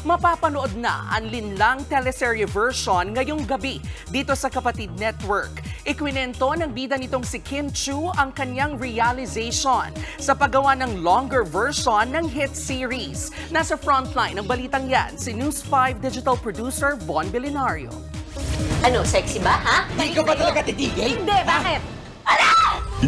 Mapapanood na ang linlang teleserye version ngayong gabi dito sa Kapatid Network. Ikwinento ng bida nitong si Kim Chiu ang kanyang realization sa paggawa ng longer version ng hit series. Nasa frontline ng balitang yan si News 5 digital producer Von Belinario. Ano, sexy ba, ha? Hindi ka ba talaga titigil? Hindi, bakit?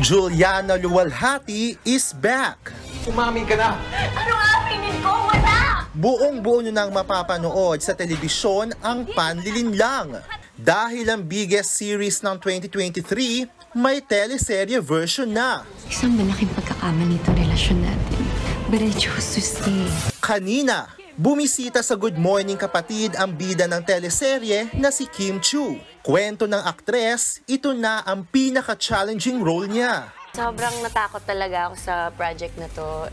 Juliana Luwalhati is back. Umamin ka na. Anong aminin ko? Wala! Buong-buo nyo nang mapapanood sa telebisyon ang Panlilinlang. Dahil ang biggest series ng 2023, may teleserye version na. Isang malaking pagkakamali itong relasyon natin. But I chose to stay. Kanina, bumisita sa Good Morning Kapatid ang bida ng teleserye na si Kim Chiu. Kwento ng aktres, ito na ang pinaka-challenging role niya. Sobrang natakot talaga ako sa project na to.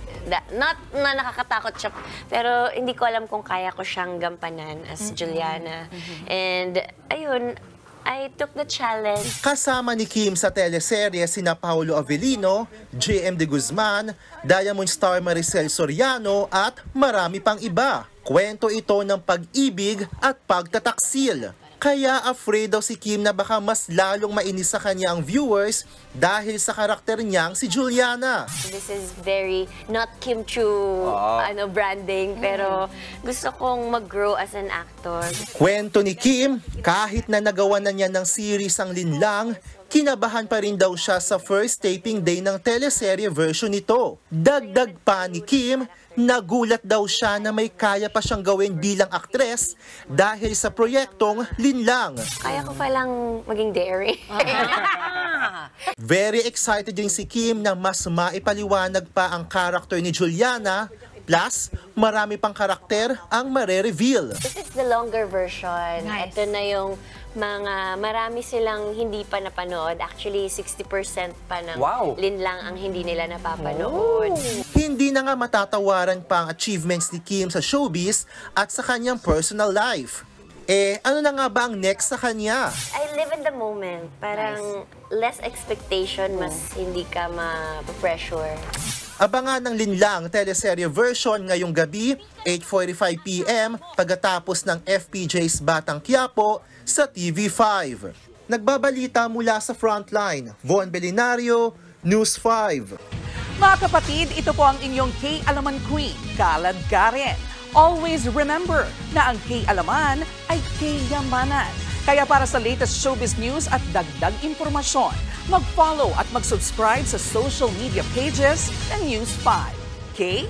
Not na nakakatakot siya, pero hindi ko alam kung kaya ko siyang gampanan as Juliana. And ayun, I took the challenge. Kasama ni Kim sa teleserye sina Paolo Avellino, JM De Guzman, Diamond Star Maricel Soriano at marami pang iba. Kwento ito ng pag-ibig at pagtataksil. Kaya afraid daw si Kim na baka mas lalong mainis sa kanya ang viewers dahil sa karakter niyang si Juliana. This is very not Kim Chiu branding, pero gusto kong mag-grow as an actor. Kwento ni Kim, kahit na nagawa na niya ng series ang Linlang, kinabahan pa rin daw siya sa first taping day ng teleserye version nito. Dagdag pa ni Kim, nagulat daw siya na may kaya pa siyang gawin bilang aktres dahil sa proyektong Linlang. Kaya ko palang maging daring. Very excited din si Kim na mas maipaliwanag pa ang karakter ni Juliana, plus marami pang karakter ang mare-reveal. This is the longer version. Nice. Ito na yung marami silang hindi pa napanood. Actually, 60% pa ng Linlang ang hindi nila napapanood. Hindi na nga matatawaran pa ang achievements ni Kim sa showbiz at sa kanyang personal life. Ano na nga ba ang next sa kanya? I live in the moment. Parang less expectation, mas hindi ka ma-pressure. Abangan ng Linlang teleserye version ngayong gabi, 8:45 PM, pagkatapos ng FPJ's Batang Quiapo sa TV5. Nagbabalita mula sa Frontline, Von Belinario, News 5. Mga kapatid, ito po ang inyong K-Alaman Queen, Kalad Karen. Always remember na ang K-Alaman ay K-Yamanan. Kaya para sa latest showbiz news at dagdag impormasyon, mag-follow at mag-subscribe sa social media pages ng News 5. Okay?